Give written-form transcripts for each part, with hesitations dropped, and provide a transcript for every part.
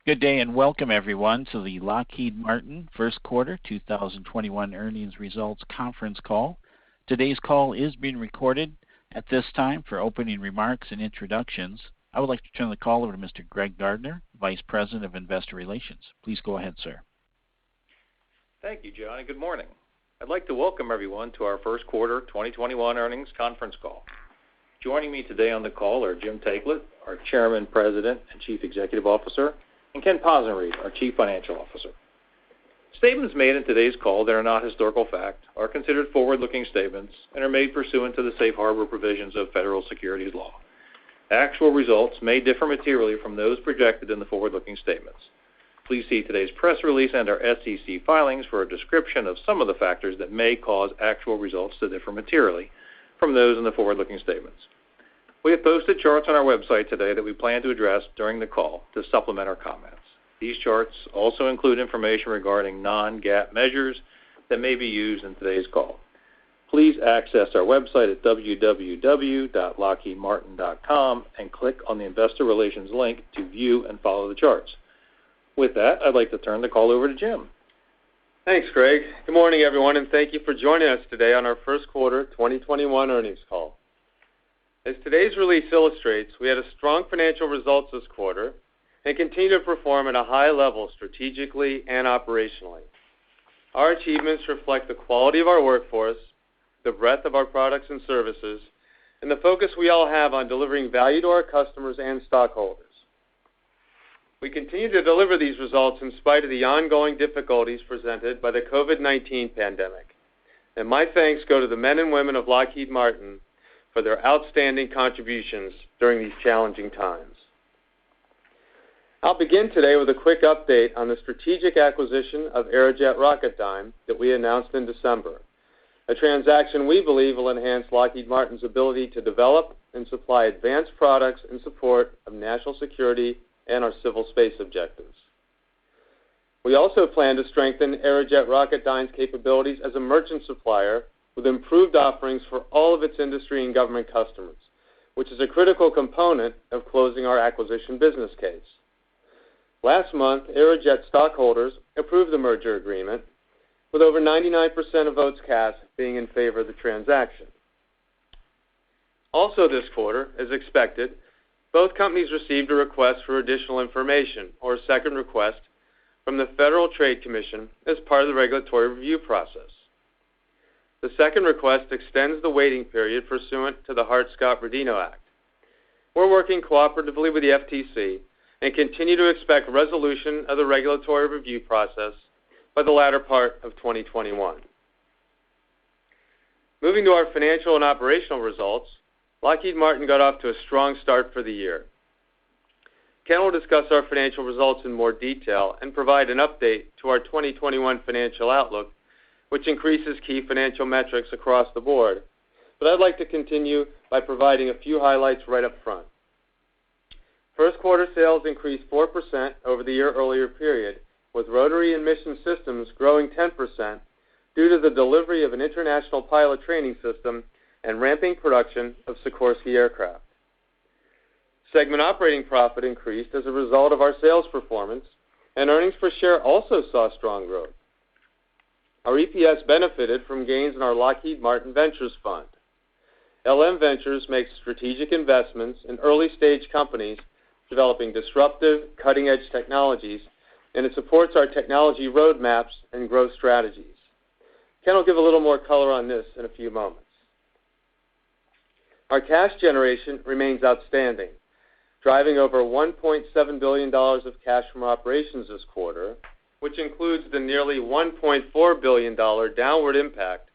Good day and welcome everyone to the Lockheed Martin First Quarter 2021 Earnings Results Conference Call. Today's call is being recorded. At this time, for opening remarks and introductions, I would like to turn the call over to Mr. Greg Gardner, Vice President of Investor Relations. Please go ahead, sir. Thank you, John, and good morning. I'd like to welcome everyone to our First Quarter 2021 Earnings Conference Call. Joining me today on the call are Jim Taiclet, our Chairman, President, and Chief Executive Officer, and Ken Possenriede, our Chief Financial Officer. Statements made in today's call that are not historical fact are considered forward-looking statements and are made pursuant to the safe harbor provisions of federal securities law. Actual results may differ materially from those projected in the forward-looking statements. Please see today's press release and our SEC filings for a description of some of the factors that may cause actual results to differ materially from those in the forward-looking statements. We have posted charts on our website today that we plan to address during the call to supplement our comments. These charts also include information regarding non-GAAP measures that may be used in today's call. Please access our website at www.lockheedmartin.com and click on the Investor Relations link to view and follow the charts. With that, I'd like to turn the call over to Jim. Thanks, Greg. Good morning, everyone, and thank you for joining us today on our First Quarter 2021 Earnings Call. As today's release illustrates, we had a strong financial results this quarter and continue to perform at a high level strategically and operationally. Our achievements reflect the quality of our workforce, the breadth of our products and services, and the focus we all have on delivering value to our customers and stockholders. We continue to deliver these results in spite of the ongoing difficulties presented by the COVID-19 pandemic. And my thanks go to the men and women of Lockheed Martin for their outstanding contributions during these challenging times. I'll begin today with a quick update on the strategic acquisition of Aerojet Rocketdime that we announced in December, a transaction we believe will enhance Lockheed Martin's ability to develop and supply advanced products in support of national security and our civil space objectives. We also plan to strengthen Aerojet Rocketdyme's capabilities as a merchant supplier with improved offerings for all of its industry and government customers, which is a critical component of closing our acquisition business case. Last month, Aerojet stockholders approved the merger agreement, with over 99% of votes cast being in favor of the transaction. Also this quarter, as expected, both companies received a request for additional information, or a second request, from the Federal Trade Commission as part of the regulatory review process. The second request extends the waiting period pursuant to the Hart-Scott-Rodino Act. We're working cooperatively with the FTC and continue to expect resolution of the regulatory review process by the latter part of 2021. Moving to our financial and operational results, Lockheed Martin got off to a strong start for the year. Ken will discuss our financial results in more detail and provide an update to our 2021 financial outlook, which increases key financial metrics across the board. But I'd like to continue by providing a few highlights right up front. First quarter sales increased 4% over the year earlier period, with Rotary and Mission Systems growing 10% due to the delivery of an international pilot training system and ramping production of Sikorsky aircraft. Segment operating profit increased as a result of our sales performance, and earnings per share also saw strong growth. Our EPS benefited from gains in our Lockheed Martin Ventures Fund. LM Ventures makes strategic investments in early-stage companies developing disruptive, cutting-edge technologies, and it supports our technology roadmaps and growth strategies. Ken will give a little more color on this in a few moments. Our cash generation remains outstanding, driving over $1.7 billion of cash from operations this quarter, which includes the nearly $1.4 billion downward impact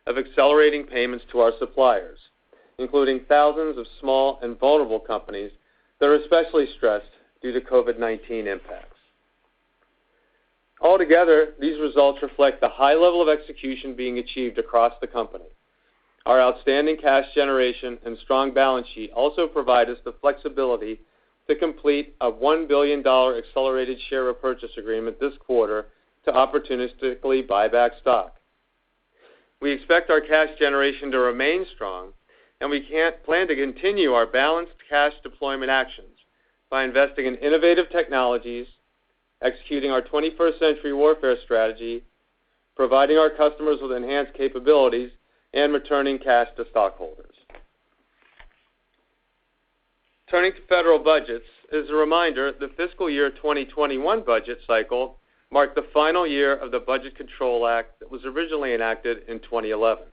of accelerating payments to our suppliers, including thousands of small and vulnerable companies that are especially stressed due to COVID-19 impacts. Altogether, these results reflect the high level of execution being achieved across the company. Our outstanding cash generation and strong balance sheet also provide us the flexibility to complete a $1 billion accelerated share repurchase agreement this quarter to opportunistically buy back stock. We expect our cash generation to remain strong, and we plan to continue our balanced cash deployment actions by investing in innovative technologies, executing our 21st century warfare strategy, providing our customers with enhanced capabilities, and returning cash to stockholders. Turning to federal budgets, as a reminder, the fiscal year 2021 budget cycle marked the final year of the Budget Control Act that was originally enacted in 2011.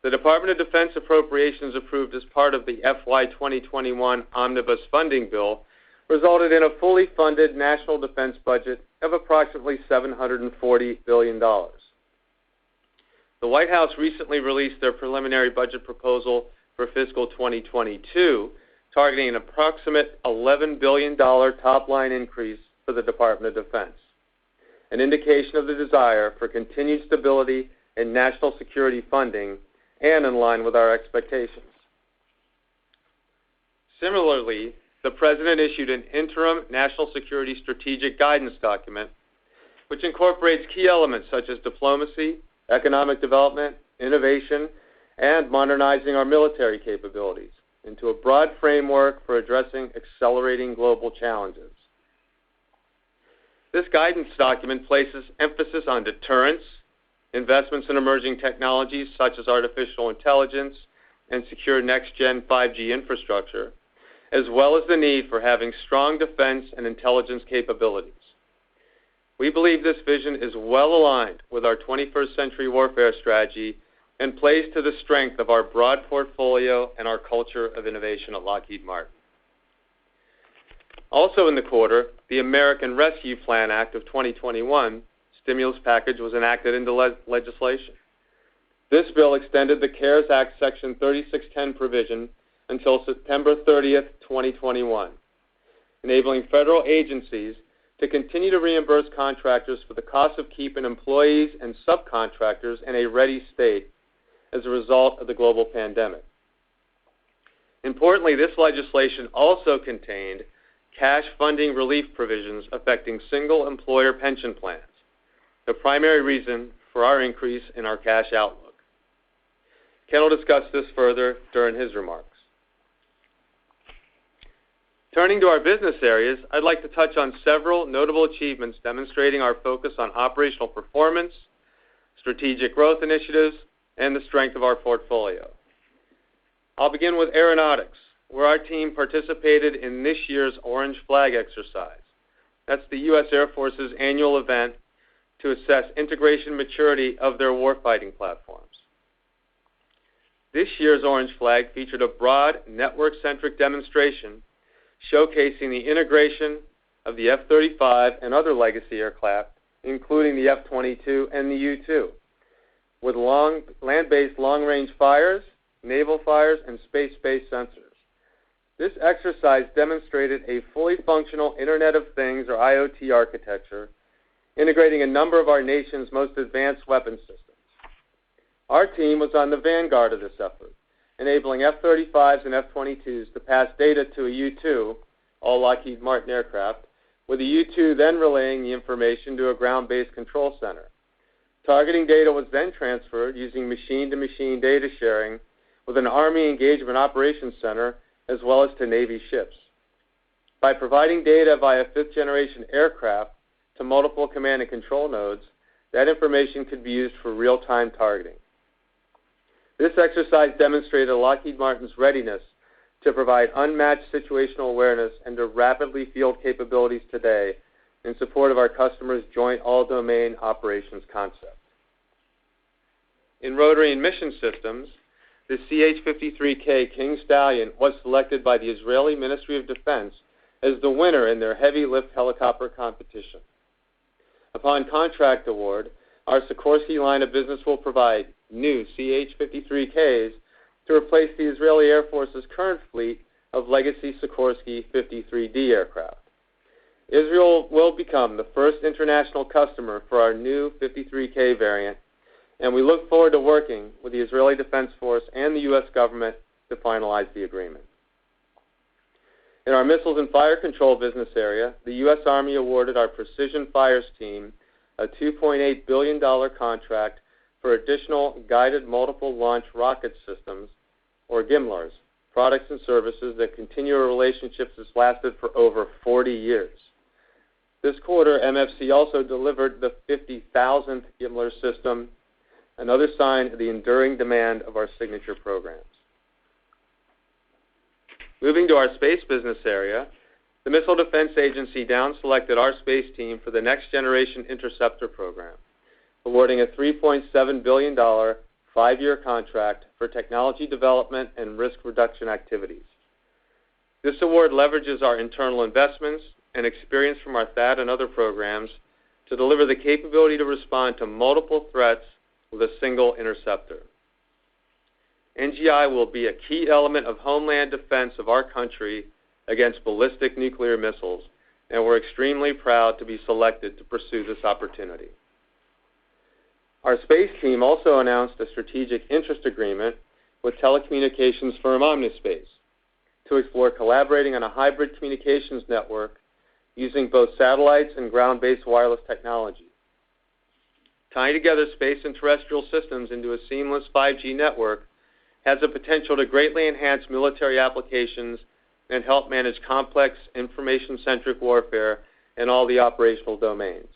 The Department of Defense appropriations approved as part of the FY 2021 Omnibus Funding Bill resulted in a fully funded national defense budget of approximately $740 billion. The White House recently released their preliminary budget proposal for fiscal 2022, targeting an approximate $11 billion top-line increase for the Department of Defense, an indication of the desire for continued stability in national security funding and in line with our expectations. Similarly, the President issued an interim national security strategic guidance document which incorporates key elements such as diplomacy, economic development, innovation, and modernizing our military capabilities into a broad framework for addressing accelerating global challenges. This guidance document places emphasis on deterrence, investments in emerging technologies such as artificial intelligence and secure next-gen 5G infrastructure, as well as the need for having strong defense and intelligence capabilities. We believe this vision is well aligned with our 21st century warfare strategy and plays to the strength of our broad portfolio and our culture of innovation at Lockheed Martin. Also in the quarter, the American Rescue Plan Act of 2021 stimulus package was enacted into legislation. This bill extended the CARES Act Section 3610 provision until September 30th, 2021, enabling federal agencies to continue to reimburse contractors for the cost of keeping employees and subcontractors in a ready state as a result of the global pandemic. Importantly, this legislation also contained cash funding relief provisions affecting single employer pension plans, the primary reason for our increase in our cash outlook. Ken will discuss this further during his remarks. Turning to our business areas, I'd like to touch on several notable achievements demonstrating our focus on operational performance, strategic growth initiatives, and the strength of our portfolio. I'll begin with aeronautics, where our team participated in this year's Orange Flag exercise. That's the U.S. Air Force's annual event to assess integration maturity of their warfighting platforms. This year's Orange Flag featured a broad, network-centric demonstration showcasing the integration of the F-35 and other legacy aircraft, including the F-22 and the U-2, with land-based long-range fires, naval fires, and space-based sensors. This exercise demonstrated a fully functional Internet of Things, or IoT architecture, integrating a number of our nation's most advanced weapon systems. Our team was on the vanguard of this effort, enabling F-35s and F-22s to pass data to a U-2, all Lockheed Martin aircraft, with the U-2 then relaying the information to a ground-based control center. Targeting data was then transferred using machine-to-machine data sharing with an Army Engagement Operations Center as well as to Navy ships. By providing data via fifth-generation aircraft to multiple command and control nodes, that information could be used for real-time targeting. This exercise demonstrated Lockheed Martin's readiness to provide unmatched situational awareness and to rapidly field capabilities today in support of our customers' joint all-domain operations concept. In rotary and mission systems, the CH-53K King Stallion was selected by the Israeli Ministry of Defense as the winner in their heavy-lift helicopter competition. Upon contract award, our Sikorsky line of business will provide new CH-53Ks to replace the Israeli Air Force's current fleet of legacy Sikorsky 53D aircraft. Israel will become the first international customer for our new 53K variant, and we look forward to working with the Israeli Defense Force and the U.S. government to finalize the agreement. In our missiles and fire control business area, the U.S. Army awarded our Precision Fires team a $2.8 billion contract for additional guided multiple launch rocket systems, or GMLRS, products and services that continue a relationship that's lasted for over 40 years. This quarter, MFC also delivered the 50,000th Gimler system, another sign of the enduring demand of our signature programs. Moving to our space business area, the Missile Defense Agency down-selected our space team for the Next Generation Interceptor program, awarding a $3.7 billion 5-year contract for technology development and risk reduction activities. This award leverages our internal investments and experience from our THAAD and other programs to deliver the capability to respond to multiple threats with a single interceptor. NGI will be a key element of homeland defense of our country against ballistic nuclear missiles, and we're extremely proud to be selected to pursue this opportunity. Our space team also announced a strategic interest agreement with telecommunications firm Omnispace to explore collaborating on a hybrid communications network using both satellites and ground-based wireless technology. Tying together space and terrestrial systems into a seamless 5G network has the potential to greatly enhance military applications and help manage complex information-centric warfare in all the operational domains.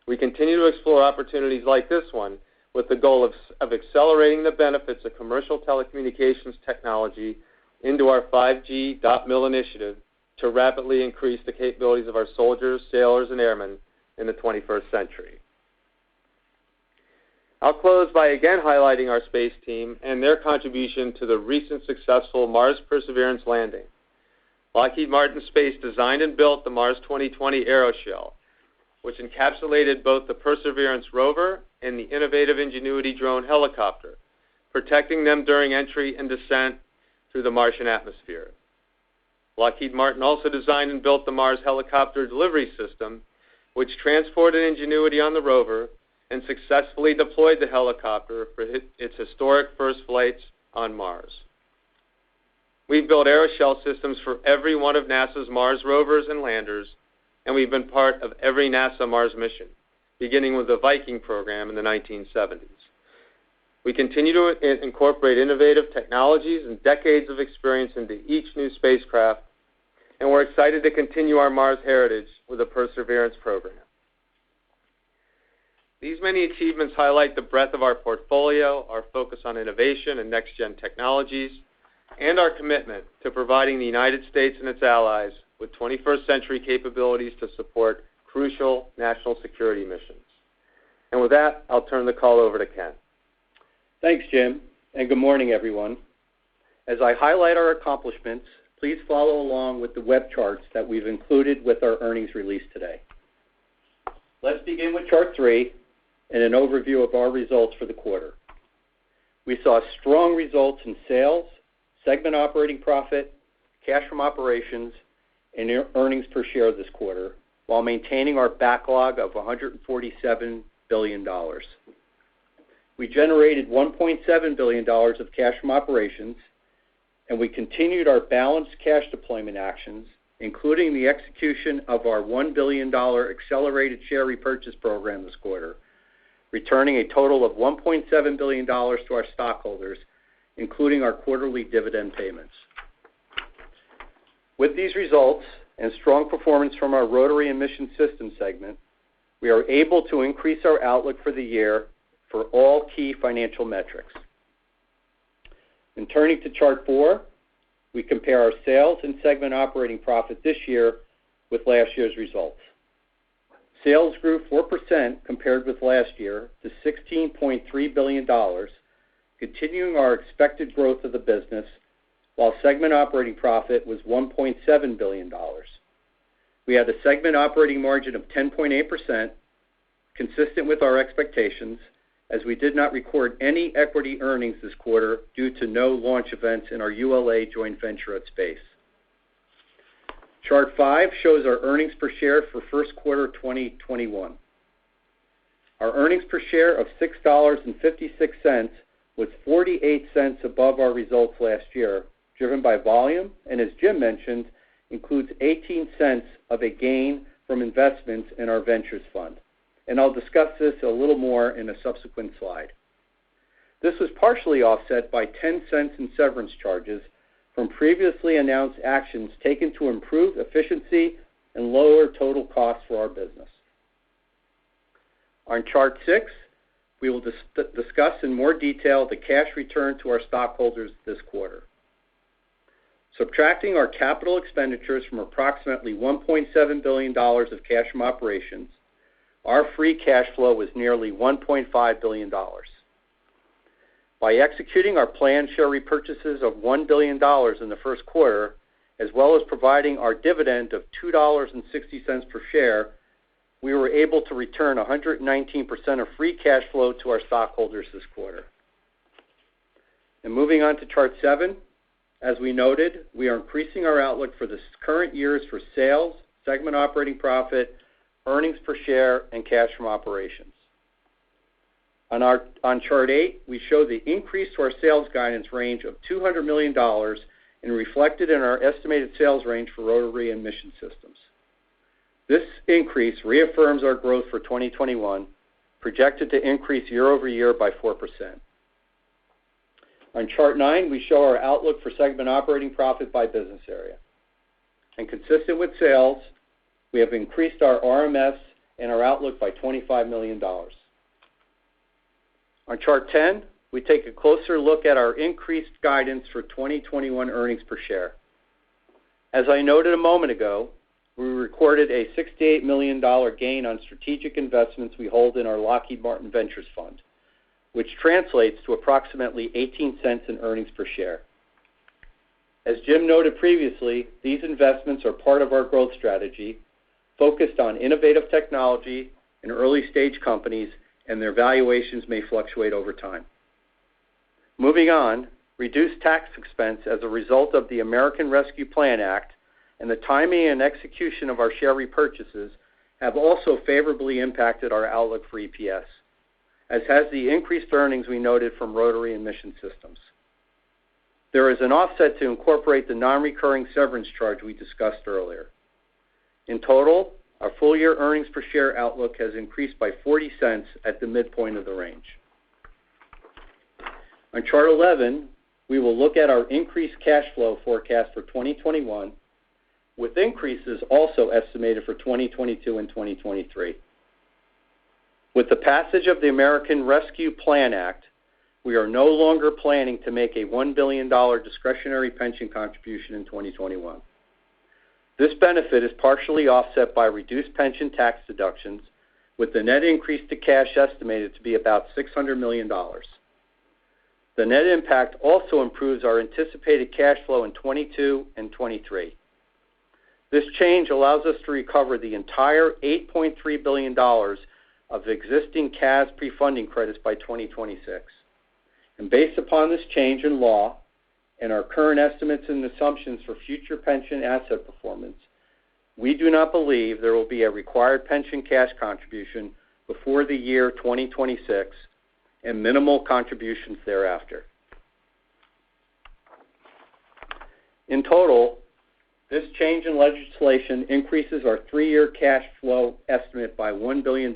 We continue to explore opportunities like this one with the goal of accelerating the benefits of commercial telecommunications technology into our 5G.mil initiative to rapidly increase the capabilities of our soldiers, sailors, and airmen in the 21st century. I'll close by again highlighting our space team and their contribution to the recent successful Mars Perseverance landing. Lockheed Martin Space designed and built the Mars 2020 Aeroshell, which encapsulated both the Perseverance rover and the innovative Ingenuity drone helicopter, protecting them during entry and descent through the Martian atmosphere. Lockheed Martin also designed and built the Mars helicopter delivery system, which transported Ingenuity on the rover and successfully deployed the helicopter for its historic first flights on Mars. We've built Aeroshell systems for every one of NASA's Mars rovers and landers, and we've been part of every NASA Mars mission, beginning with the Viking program in the 1970s. We continue to incorporate innovative technologies and decades of experience into each new spacecraft, and we're excited to continue our Mars heritage with the Perseverance program. These many achievements highlight the breadth of our portfolio, our focus on innovation and next-gen technologies, and our commitment to providing the United States and its allies with 21st century capabilities to support crucial national security missions. And with that, I'll turn the call over to Ken. Thanks, Jim, and good morning, everyone. As I highlight our accomplishments, please follow along with the web charts that we've included with our earnings release today. Let's begin with Chart 3 and an overview of our results for the quarter. We saw strong results in sales, segment operating profit, cash from operations, and earnings per share this quarter, while maintaining our backlog of $147 billion. We generated $1.7 billion of cash from operations, and we continued our balanced cash deployment actions, including the execution of our $1 billion accelerated share repurchase program this quarter, returning a total of $1.7 billion to our stockholders, including our quarterly dividend payments. With these results and strong performance from our Rotary and Mission Systems segment, we are able to increase our outlook for the year for all key financial metrics. And turning to Chart 4, we compare our sales and segment operating profit this year with last year's results. Sales grew 4% compared with last year to $16.3 billion, continuing our expected growth of the business, while segment operating profit was $1.7 billion. We had a segment operating margin of 10.8%, consistent with our expectations, as we did not record any equity earnings this quarter due to no launch events in our ULA joint venture at Space. Chart 5 shows our earnings per share for first quarter 2021. Our earnings per share of $6.56 was 48 cents above our results last year, driven by volume, and as Jim mentioned, includes 18 cents of a gain from investments in our ventures fund. And I'll discuss this a little more in a subsequent slide. This was partially offset by 10 cents in severance charges from previously announced actions taken to improve efficiency and lower total costs for our business. On Chart 6, we will discuss in more detail the cash return to our stockholders this quarter. Subtracting our capital expenditures from approximately $1.7 billion of cash from operations, our free cash flow was nearly $1.5 billion. By executing our planned share repurchases of $1 billion in the first quarter, as well as providing our dividend of $2.60 per share, we were able to return 119% of free cash flow to our stockholders this quarter. And moving on to Chart 7, as we noted, we are increasing our outlook for this current years for sales, segment operating profit, earnings per share, and cash from operations. On Chart 8, we show the increase to our sales guidance range of $200 million and reflected in our estimated sales range for rotary and mission systems. This increase reaffirms our growth for 2021, projected to increase year over year by 4%. On Chart 9, we show our outlook for segment operating profit by business area. And consistent with sales, we have increased our RMS and our outlook by $25 million. On Chart 10, we take a closer look at our increased guidance for 2021 earnings per share. As I noted a moment ago, we recorded a $68 million gain on strategic investments we hold in our Lockheed Martin Ventures Fund, which translates to approximately 18 cents in earnings per share. As Jim noted previously, these investments are part of our growth strategy, focused on innovative technology in early-stage companies, and their valuations may fluctuate over time. Moving on, reduced tax expense as a result of the American Rescue Plan Act and the timing and execution of our share repurchases have also favorably impacted our outlook for EPS, as has the increased earnings we noted from rotary and mission systems. There is an offset to incorporate the non-recurring severance charge we discussed earlier. In total, our full-year earnings per share outlook has increased by 40 cents at the midpoint of the range. On Chart 11, we will look at our increased cash flow forecast for 2021, with increases also estimated for 2022 and 2023. With the passage of the American Rescue Plan Act, we are no longer planning to make a $1 billion discretionary pension contribution in 2021. This benefit is partially offset by reduced pension tax deductions, with the net increase to cash estimated to be about $600 million. The net impact also improves our anticipated cash flow in 22 and 23. This change allows us to recover the entire $8.3 billion of existing CAS pre-funding credits by 2026. And based upon this change in law and our current estimates and assumptions for future pension asset performance, we do not believe there will be a required pension cash contribution before the year 2026 and minimal contributions thereafter. In total, this change in legislation increases our 3-year cash flow estimate by $1 billion,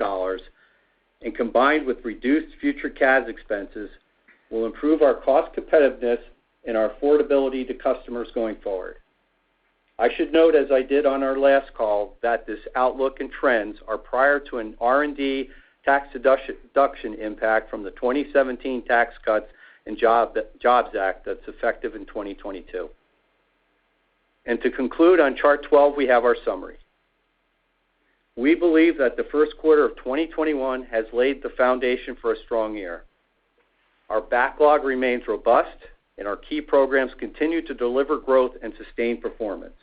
and combined with reduced future CAS expenses, will improve our cost competitiveness and our affordability to customers going forward. I should note, as I did on our last call, that this outlook and trends are prior to an R&D tax deduction impact from the 2017 Tax Cuts and Jobs Act that's effective in 2022. And to conclude, on Chart 12, we have our summary. We believe that the first quarter of 2021 has laid the foundation for a strong year. Our backlog remains robust, and our key programs continue to deliver growth and sustain performance.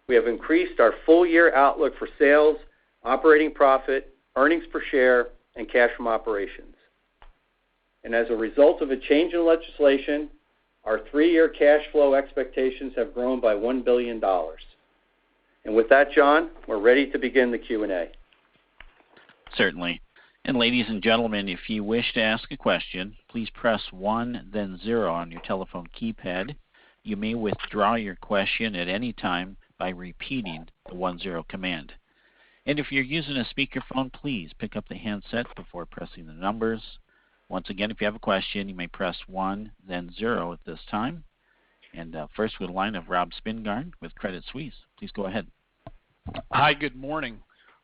We have increased our full-year outlook for sales, operating profit, earnings per share, and cash from operations. And as a result of a change in legislation, our 3-year cash flow expectations have grown by $1 billion. And with that, John, we're ready to begin the Q&A. Certainly. And ladies and gentlemen, if you wish to ask a question, please press 1, then 0 on your telephone keypad. You may withdraw your question at any time by repeating the 1-0 command. And if you're using a speakerphone, please pick up the handset before pressing the numbers. Once again, if you have a question, you may press 1, then 0 at this time. And first, with a line of Rob Spingarn with Credit Suisse. Please go ahead. Hi, good morning.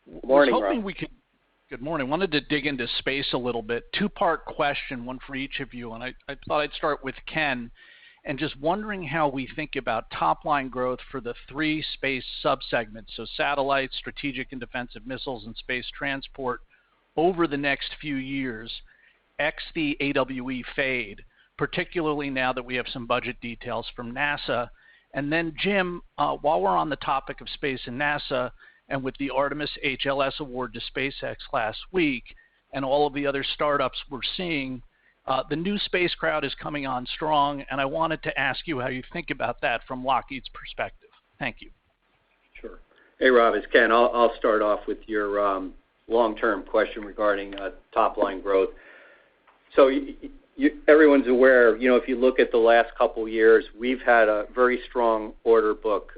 Good morning, Rob. Good morning. Wanted to dig into space a little bit. Two-part question, one for each of you, and I thought I'd start with Ken, and just wondering how we think about top-line growth for the three space subsegments, so satellites, strategic and defensive missiles, and space transport over the next few years, ex the AWE fade, particularly now that we have some budget details from NASA. And then, Jim, while we're on the topic of space and NASA, and with the Artemis HLS award to SpaceX last week, and all of the other startups we're seeing, the new space crowd is coming on strong, and I wanted to ask you how you think about that from Lockheed's perspective. Thank you. Sure. Hey, Rob, it's Ken. I'll start off with your long-term question regarding top-line growth. So everyone's aware, if you look at the last couple years, we've had a very strong order book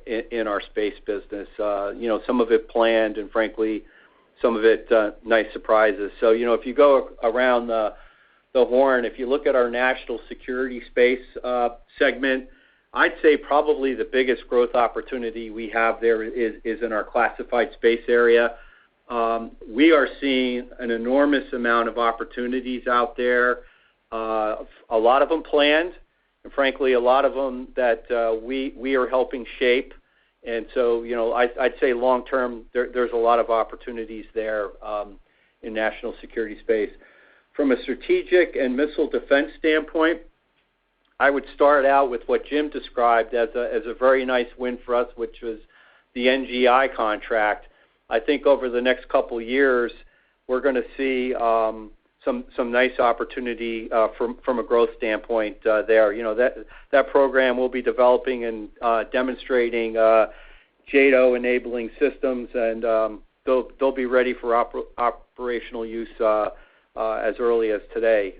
in our space business. Some of it planned, and frankly, some of it nice surprises. So, if you go around the horn, if you look at our national security space segment, I'd say probably the biggest growth opportunity we have there is in our classified space area. We are seeing an enormous amount of opportunities out there, a lot of them planned, and frankly, a lot of them that we are helping shape. And so, I'd say long term, there's a lot of opportunities there in national security space. From a strategic and missile defense standpoint, I would start out with what Jim described as a very nice win for us, which was the NGI contract. I think over the next couple of years, we're going to see some nice opportunity from a growth standpoint there. That program will be developing and demonstrating JADO enabling systems, and they'll be ready for operational use as early as today.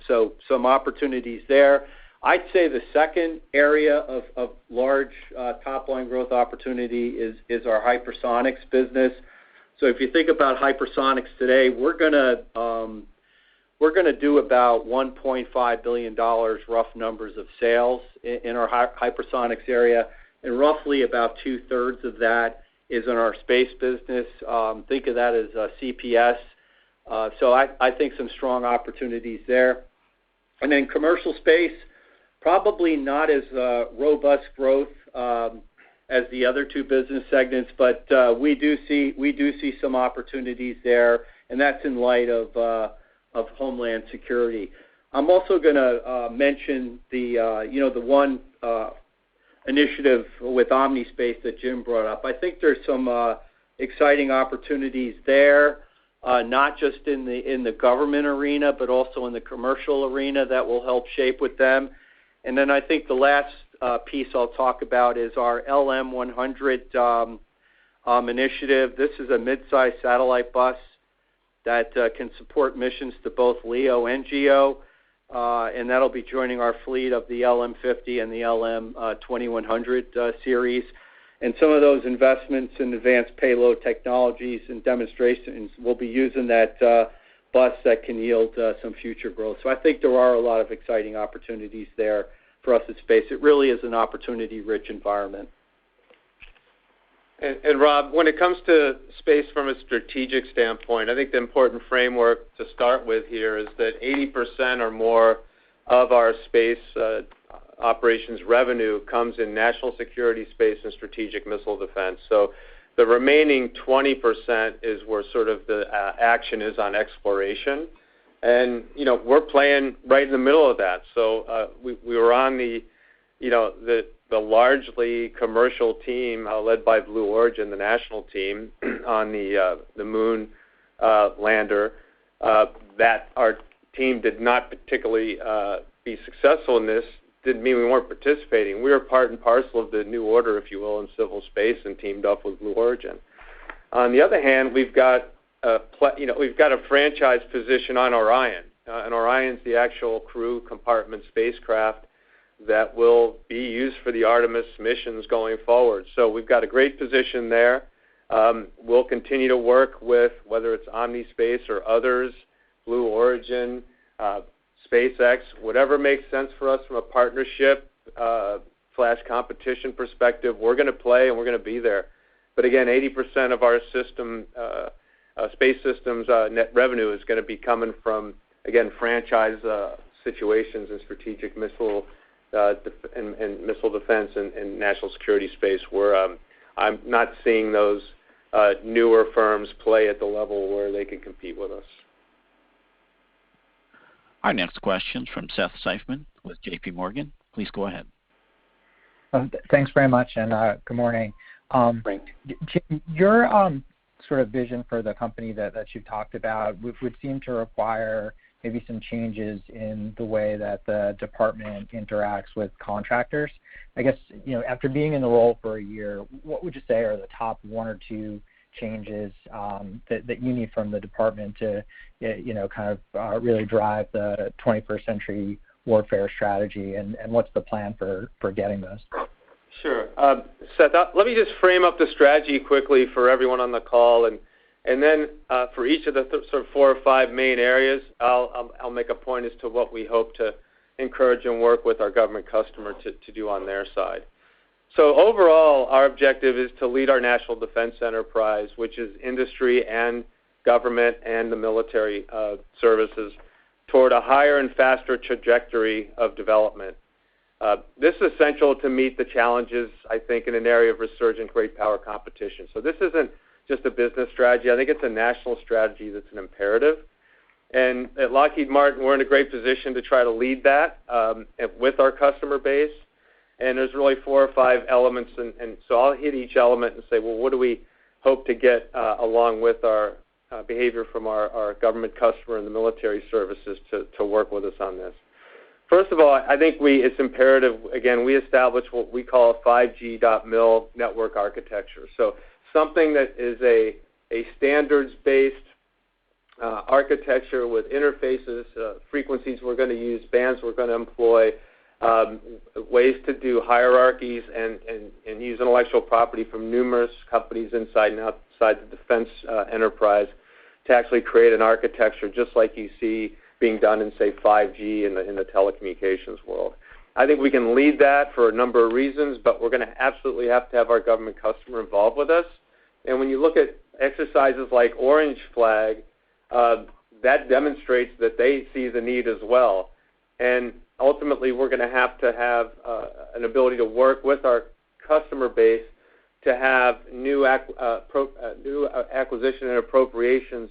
So some opportunities there. I'd say the second area of large top-line growth opportunity is our hypersonics business. So if you think about hypersonics today, we're gonna do about $1.5 billion, rough numbers, of sales in our hypersonics area, and roughly about 2/3 of that is in our space business. Think of that as CPS. So I think some strong opportunities there. And then commercial space, probably not as robust growth as the other two business segments, but we do see some opportunities there, and that's in light of Homeland Security. I'm also going to mention the one initiative with OmniSpace that Jim brought up. I think there's some exciting opportunities there, not just in the government arena, but also in the commercial arena that will help shape with them. And then I think the last piece I'll talk about is our LM100 initiative. This is a mid-size satellite bus that can support missions to both LEO and GEO, and that'll be joining our fleet of the LM50 and the LM2100 series. And some of those investments in advanced payload technologies and demonstrations will be using that bus that can yield some future growth. So I think there are a lot of exciting opportunities there for us in space. It really is an opportunity-rich environment. And Rob, when it comes to space from a strategic standpoint, I think the important framework to start with here is that 80% or more of our space operations revenue comes in national security, space, and strategic missile defense. So the remaining 20% is where sort of the action is on exploration. And, we're playing right in the middle of that. So we were on the largely commercial team led by Blue Origin, the national team, on the moon lander. That our team did not particularly be successful in this didn't mean we weren't participating. We were part and parcel of the new order, if you will, in civil space, and teamed up with Blue Origin. On the other hand, we've got a franchise position on Orion, and Orion's the actual crew compartment spacecraft that will be used for the Artemis missions going forward. So we've got a great position there. We'll continue to work with, whether it's OmniSpace or others, Blue Origin, SpaceX, whatever makes sense for us from a partnership / competition perspective. We're going to play and we're going to be there. But again, 80% of our space systems net revenue is going to be coming from, again, franchise situations in strategic missile and missile defense and national security space, where I'm not seeing those newer firms play at the level where they can compete with us. Our next question is from Seth Seifman with J.P. Morgan. Please go ahead. Thanks very much, and good morning. Jim, your sort of vision for the company that you've talked about would seem to require maybe some changes in the way that the department interacts with contractors. I guess, after being in the role for a year, what would you say are the top one or two changes that you need from the department to, kind of really drive the 21st century warfare strategy, and what's the plan for getting those? Sure. Seth, let me just frame up the strategy quickly for everyone on the call, and then for each of the sort of 4 or 5 main areas, I'll make a point as to what we hope to encourage and work with our government customer to do on their side. So overall, our objective is to lead our national defense enterprise, which is industry and government and the military services, toward a higher and faster trajectory of development. This is essential to meet the challenges, I think, in an area of resurgent great power competition. So this isn't just a business strategy. I think it's a national strategy that's an imperative. And at Lockheed Martin, we're in a great position to try to lead that with our customer base. And there's really 4 or 5 elements, and so I'll hit each element and say, well, what do we hope to get along with our behavior from our government customer and the military services to work with us on this. First of all, I think it's imperative, again, we establish what we call a 5G.mil network architecture. So something that is a standards-based architecture with interfaces, frequencies we're going to use, bands we're going to employ, ways to do hierarchies and use intellectual property from numerous companies inside and outside the defense enterprise to actually create an architecture just like you see being done in, say, 5G in the telecommunications world. I think we can lead that for a number of reasons, but we're going to absolutely have to have our government customer involved with us. And when you look at exercises like Orange Flag, that demonstrates that they see the need as well. And ultimately, we're going to have an ability to work with our customer base to have new acquisition and appropriations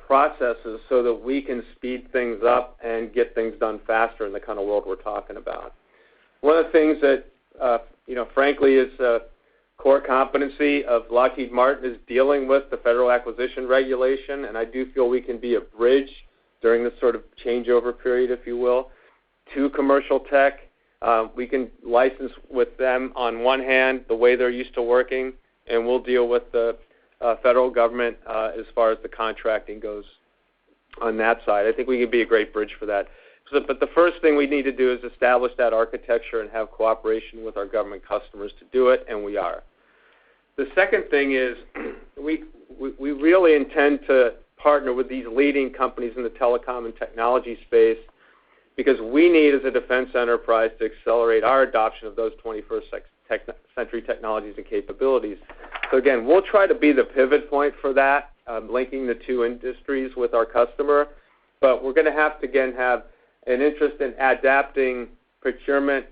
processes so that we can speed things up and get things done faster in the kind of world we're talking about. One of the things that, frankly, is a core competency of Lockheed Martin is dealing with the federal acquisition regulation, and I do feel we can be a bridge during this sort of changeover period, if you will, to commercial tech. We can license with them on one hand the way they're used to working, and we'll deal with the federal government as far as the contracting goes on that side. I think we can be a great bridge for that. But the first thing we need to do is establish that architecture and have cooperation with our government customers to do it, and we are. The second thing is we really intend to partner with these leading companies in the telecom and technology space because we need, as a defense enterprise, to accelerate our adoption of those 21st century technologies and capabilities. So again, we'll try to be the pivot point for that, linking the two industries with our customer, but we're going to have to, again, have an interest in adapting procurement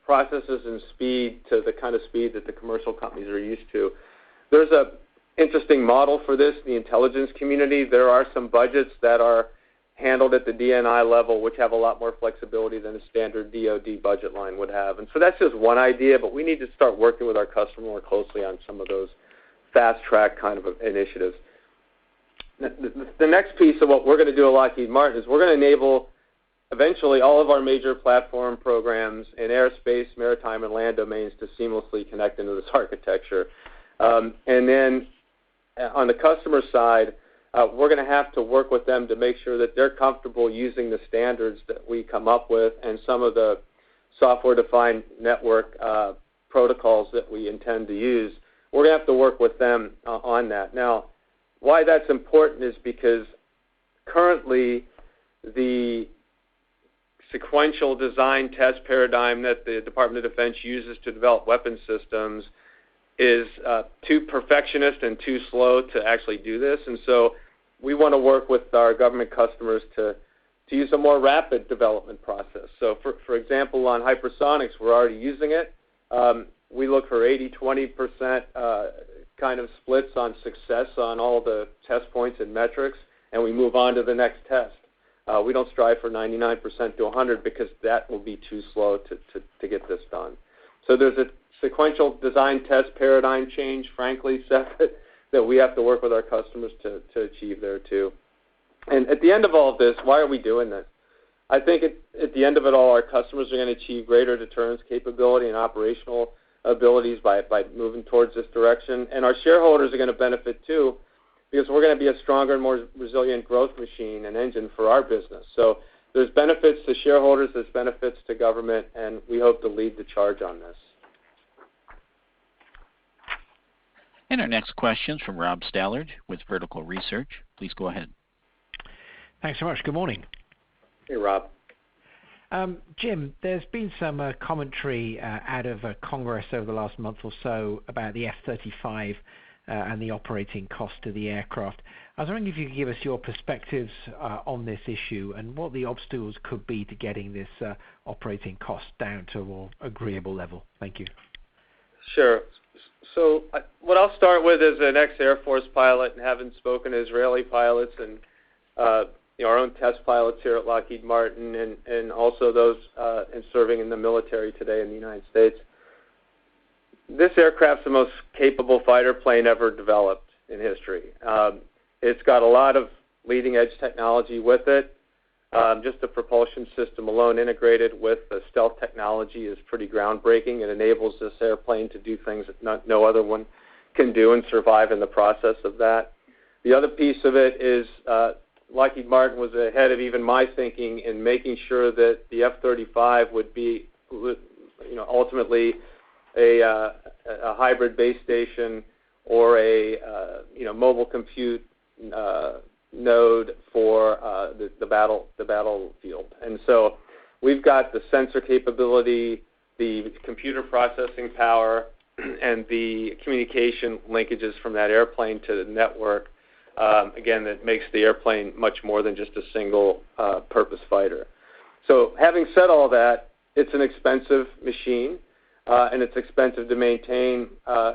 processes and speed to the kind of speed that the commercial companies are used to. There's an interesting model for this in the intelligence community. There are some budgets that are handled at the DNI level, which have a lot more flexibility than a standard DoD budget line would have. And so that's just one idea, but we need to start working with our customer more closely on some of those fast-track kind of initiatives. The next piece of what we're going to do at Lockheed Martin is we're going to enable eventually all of our major platform programs in aerospace, maritime, and land domains to seamlessly connect into this architecture. And then on the customer side, we're going to have to work with them to make sure that they're comfortable using the standards that we come up with and some of the software-defined network protocols that we intend to use. We're going to have to work with them on that. Now, why that's important is because currently the sequential design test paradigm that the Department of Defense uses to develop weapon systems is too perfectionist and too slow to actually do this. And so we want to work with our government customers to use a more rapid development process. So, for example, on hypersonics, we're already using it. We look for 80-20% kind of splits on success on all the test points and metrics, and we move on to the next test. We don't strive for 99% to 100 because that will be too slow to get this done. So there's a sequential design test paradigm change, frankly, Seth, that we have to work with our customers to achieve there too. And at the end of all of this, why are we doing this? I think at the end of it all, our customers are going to achieve greater deterrence capability and operational abilities by moving towards this direction. And our shareholders are going to benefit too, because we're going to be a stronger and more resilient growth machine and engine for our business. So there's benefits to shareholders, there's benefits to government, and we hope to lead the charge on this. And our next question is from Rob Stallard with Vertical Research. Please go ahead. Thanks so much. Good morning. Hey, Rob. Jim, there's been some commentary out of Congress over the last month or so about the F-35 and the operating cost of the aircraft. I was wondering if you could give us your perspectives on this issue and what the obstacles could be to getting this operating cost down to a more agreeable level. Thank you. Sure. So what I'll start with is an ex-Air Force pilot and having spoken to Israeli pilots and our own test pilots here at Lockheed Martin and also those serving in the military today in the United States. This aircraft's the most capable fighter plane ever developed in history. It's got a lot of leading-edge technology with it. Just the propulsion system alone integrated with the stealth technology is pretty groundbreaking. It enables this airplane to do things that no other one can do and survive in the process of that. The other piece of it is Lockheed Martin was ahead of even my thinking in making sure that the F-35 would be, ultimately a hybrid base station or a mobile compute node for the battlefield. And so we've got the sensor capability, the computer processing power, and the communication linkages from that airplane to the network. Again, that makes the airplane much more than just a single purpose fighter. So having said all that, it's an expensive machine, and it's expensive to maintain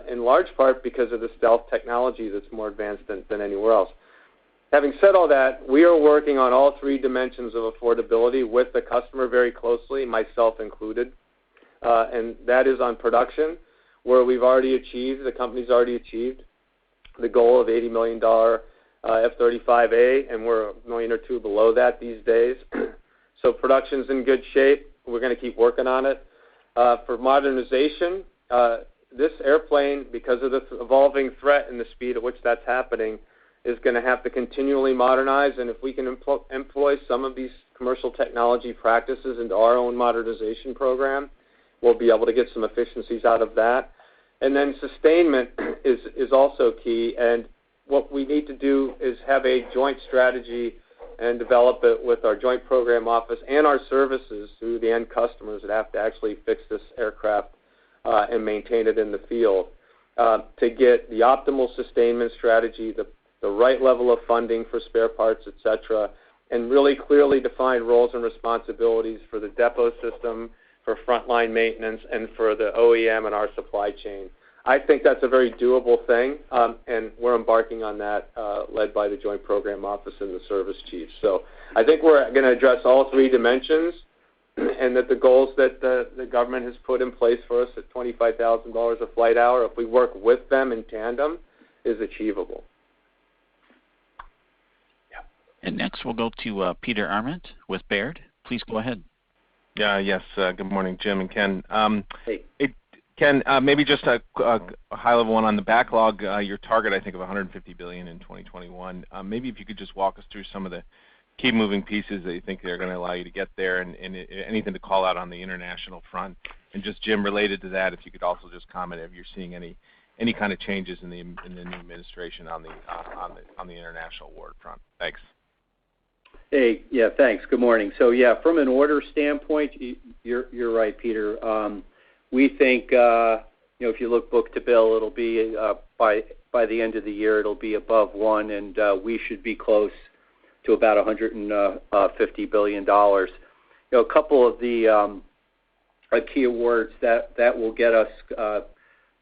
in large part because of the stealth technology that's more advanced than anywhere else. Having said all that, we are working on all three dimensions of affordability with the customer very closely, myself included, and that is on production, where the company's already achieved the goal of $80 million F-35A, and we're $1 million or $2 million below that these days. So production's in good shape. We're going to keep working on it. For modernization, this airplane, because of the evolving threat and the speed at which that's happening, is going to have to continually modernize, and if we can employ some of these commercial technology practices into our own modernization program, we'll be able to get some efficiencies out of that. And then sustainment is also key, and what we need to do is have a joint strategy and develop it with our joint program office and our services through the end customers that have to actually fix this aircraft and maintain it in the field to get the optimal sustainment strategy, the right level of funding for spare parts, et cetera, and really clearly define roles and responsibilities for the depot system, for frontline maintenance, and for the OEM and our supply chain. I think that's a very doable thing, and we're embarking on that, led by the Joint Program Office and the service chiefs. So I think we're going to address all three dimensions, and that the goals that the government has put in place for us at $25,000 a flight hour, if we work with them in tandem, is achievable. And next we'll go to Peter Arment with Baird. Please go ahead. Yes. Good morning, Jim and Ken. Hey. Ken, maybe just a high-level one on the backlog, your target, I think, of $150 billion in 2021. Maybe if you could just walk us through some of the key moving pieces that you think they're going to allow you to get there, and anything to call out on the international front. And just, Jim, related to that, if you could also just comment if you're seeing any kind of changes in the new administration on the international award front. Thanks. Hey, yeah, thanks. Good morning. So, yeah, from an order standpoint, you're right, Peter. We think, if you look book-to-bill, it'll be by the end of the year, it'll be above 1, and we should be close to about $150 billion. A couple of the key awards that will get us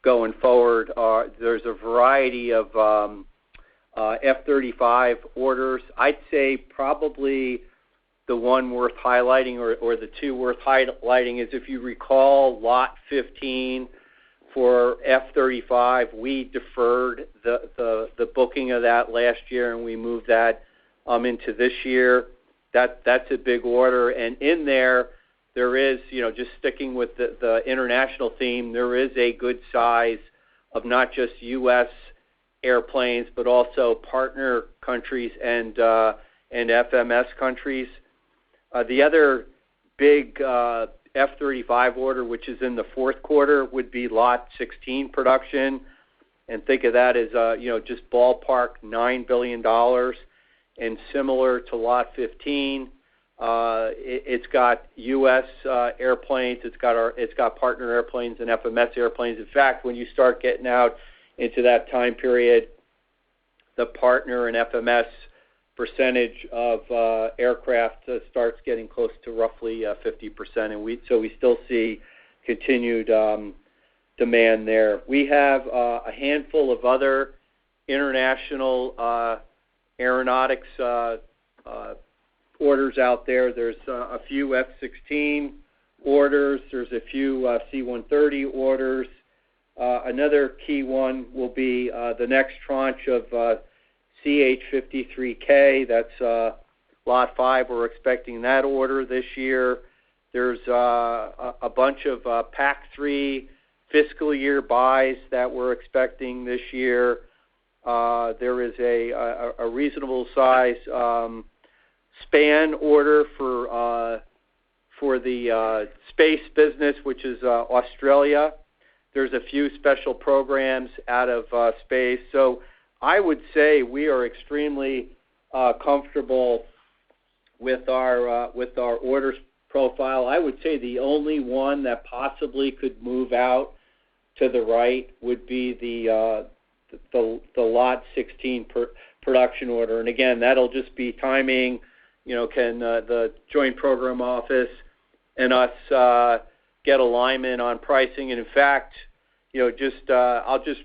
going forward are there's a variety of F-35 orders. I'd say probably the one worth highlighting or the two worth highlighting is, if you recall, Lot 15 for F-35, we deferred the booking of that last year, and we moved that into this year. That's a big order. And in there is, just sticking with the international theme, there is a good size of not just U.S. airplanes, but also partner countries and FMS countries. The other big F-35 order, which is in the fourth quarter, would be Lot 16 production. And think of that as, just ballpark $9 billion. And similar to Lot 15, it's got U.S. airplanes, it's got partner airplanes and FMS airplanes. In fact, when you start getting out into that time period, the partner and FMS percentage of aircraft starts getting close to roughly 50%, and we still see continued demand there. We have a handful of other international aeronautics orders out there. There's a few F-16 orders. There's a few C-130 orders. Another key one will be the next tranche of CH-53K. That's Lot 5. We're expecting that order this year. There's a bunch of PAC-3 fiscal year buys that we're expecting this year. There is a reasonable size span order for the space business, which is Australia. There's a few special programs out of space. So I would say we are extremely comfortable with our orders profile. I would say the only one that possibly could move out to the right would be the Lot 16 production order. And again, that'll just be timing. Can the Joint Program Office and us get alignment on pricing? And in fact, I'll just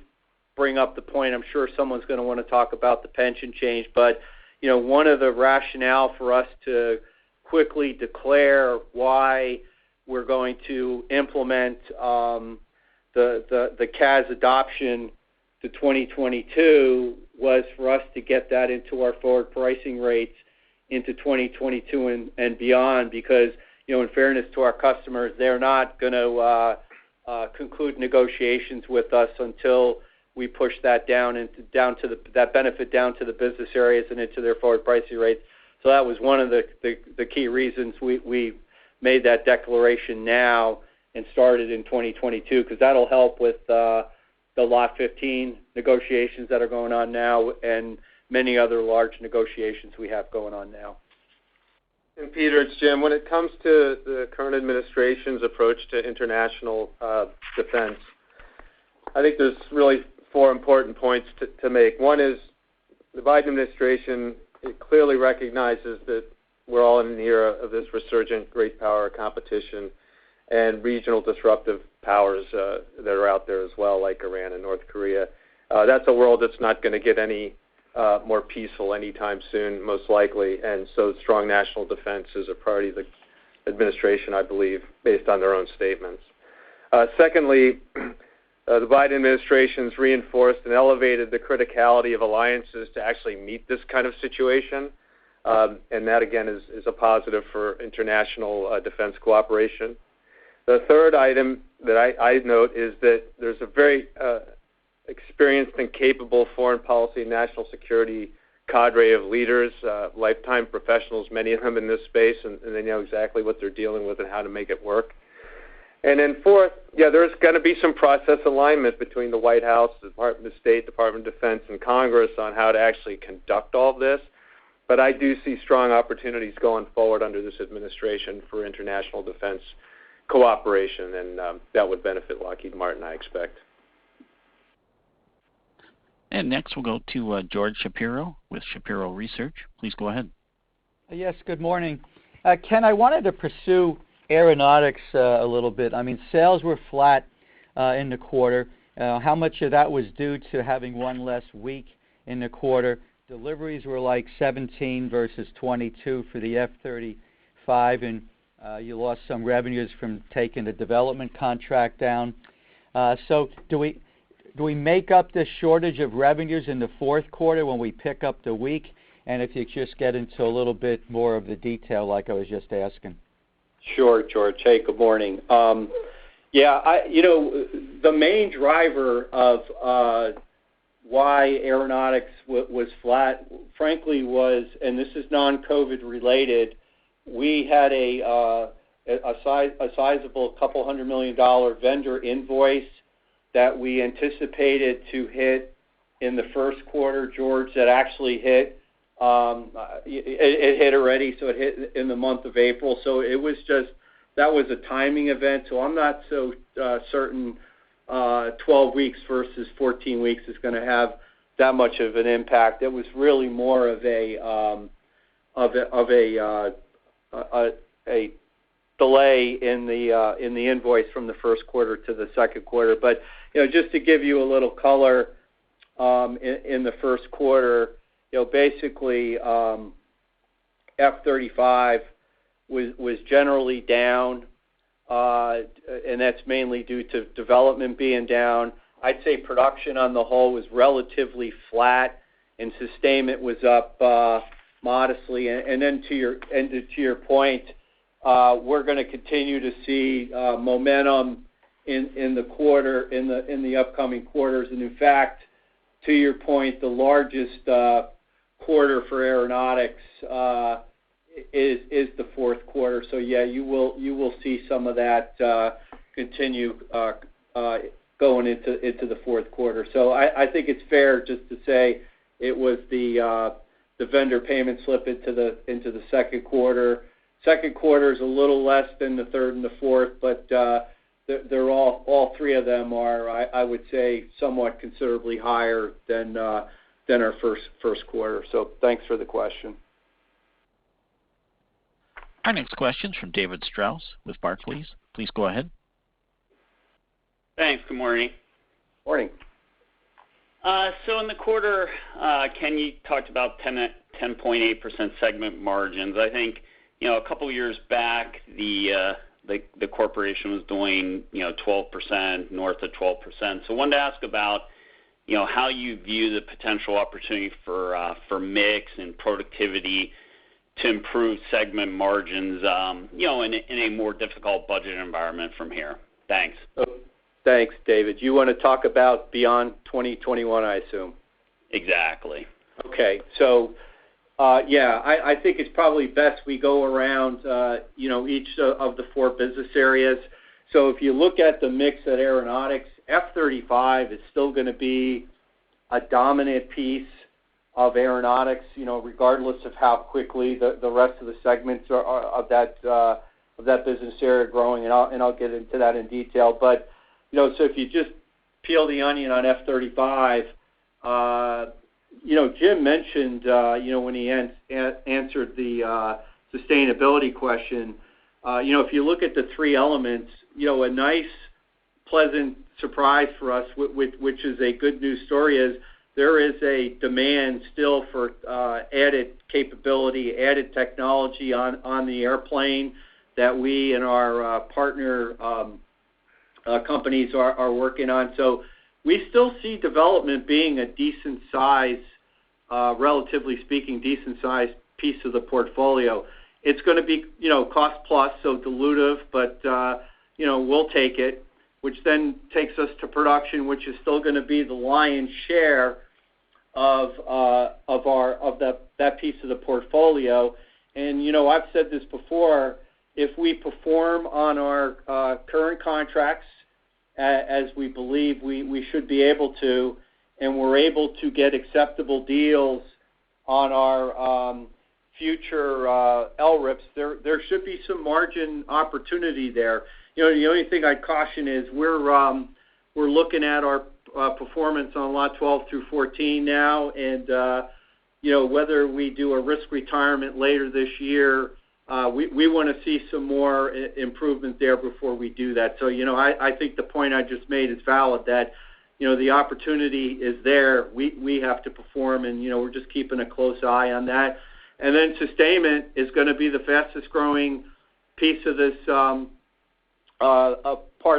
bring up the point. I'm sure someone's going to want to talk about the pension change, but one of the rationale for us to quickly declare why we're going to implement the CAS adoption to 2022 was for us to get that into our forward pricing rates into 2022 and beyond, because in fairness to our customers, they're not going to conclude negotiations with us until we push that that benefit down to the business areas and into their forward pricing rates. So that was one of the key reasons we made that declaration now and started in 2022, because that'll help with the Lot 15 negotiations that are going on now and many other large negotiations we have going on now. And Peter, it's Jim. When it comes to the current administration's approach to international defense, I think there's really four important points to make. One is the Biden administration, it clearly recognizes that we're all in an era of this resurgent great power competition and regional disruptive powers that are out there as well, like Iran and North Korea. That's a world that's not going to get any more peaceful anytime soon, most likely, and so strong national defense is a priority of the administration, I believe, based on their own statements. Secondly, the Biden administration's reinforced and elevated the criticality of alliances to actually meet this kind of situation, and that, again, is a positive for international defense cooperation. The third item that I note is that there's a very experienced and capable foreign policy and national security cadre of leaders, lifetime professionals, many of them in this space, and they know exactly what they're dealing with and how to make it work. And then fourth, there's going to be some process alignment between the White House, the Department of State, Department of Defense, and Congress on how to actually conduct all of this. But I do see strong opportunities going forward under this administration for international defense cooperation, and that would benefit Lockheed Martin, I expect. And next we'll go to George Shapiro with Shapiro Research. Please go ahead. Yes, good morning. Ken, I wanted to pursue aeronautics a little bit. I mean, sales were flat in the quarter. How much of that was due to having one less week in the quarter? Deliveries were like 17 versus 22 for the F-35, and you lost some revenues from taking the development contract down. So do we make up this shortage of revenues in the fourth quarter when we pick up the week? And if you just get into a little bit more of the detail like I was just asking. Sure, George. Hey, good morning. The main driver of why aeronautics was flat, frankly, was, and this is non-COVID related, we had a sizable $200 million vendor invoice that we anticipated to hit in the first quarter, George, that actually hit. It hit already, so it hit in the month of April. So it was just, that was a timing event. So I'm not so certain 12 weeks versus 14 weeks is going to have that much of an impact. It was really more of a delay in the invoice from the first quarter to the second quarter. But just to give you a little color, in the first quarter, basically F-35 was generally down, and that's mainly due to development being down. I'd say production on the whole was relatively flat, and sustainment was up modestly. And then to your point, we're going to continue to see momentum in the upcoming quarters. And in fact, to your point, the largest quarter for aeronautics is the fourth quarter. So yeah, you will see some of that continue going into the fourth quarter. So I think it's fair just to say it was the vendor payment slip into the second quarter. Second quarter is a little less than the third and the fourth, but they're all three of them are, I would say, somewhat considerably higher than our first quarter. So thanks for the question. Our next question is from David Strauss with Barclays. Please go ahead. Thanks. Good morning. Morning. So in the quarter, Ken, you talked about 10.8% segment margins. I think a couple years back, the corporation was doing 12%, north of 12%. So I wanted to ask about how you view the potential opportunity for mix and productivity to improve segment margins, in a more difficult budget environment from here. Thanks. Thanks, David. You want to talk about beyond 2021, I assume? Exactly. Okay. So, I think it's probably best we go around, each of the four business areas. So if you look at the mix at aeronautics, F-35 is still going to be a dominant piece of aeronautics, regardless of how quickly the rest of the segments of that business area are growing, and I'll get into that in detail. But so if you just peel the onion on F-35, Jim mentioned, when he answered the sustainability question, if you look at the three elements, a nice, pleasant surprise for us, which is a good news story, is there is a demand still for added capability, added technology on the airplane that we and our partner companies are working on. So we still see development being a decent size, relatively speaking, decent size piece of the portfolio. It's going to be, cost plus, so dilutive, but, we'll take it, which then takes us to production, which is still going to be the lion's share of that piece of the portfolio. And, I've said this before, if we perform on our current contracts, as we believe we should be able to, and we're able to get acceptable deals on our future LRIPs, there should be some margin opportunity there. The only thing I'd caution is we're looking at our performance on Lot 12 through 14 now, and whether we do a risk retirement later this year, we want to see some more improvement there before we do that. So, I think the point I just made is valid, that, the opportunity is there. We have to perform, and, we're just keeping a close eye on that. And then sustainment is going to be the fastest growing piece of this part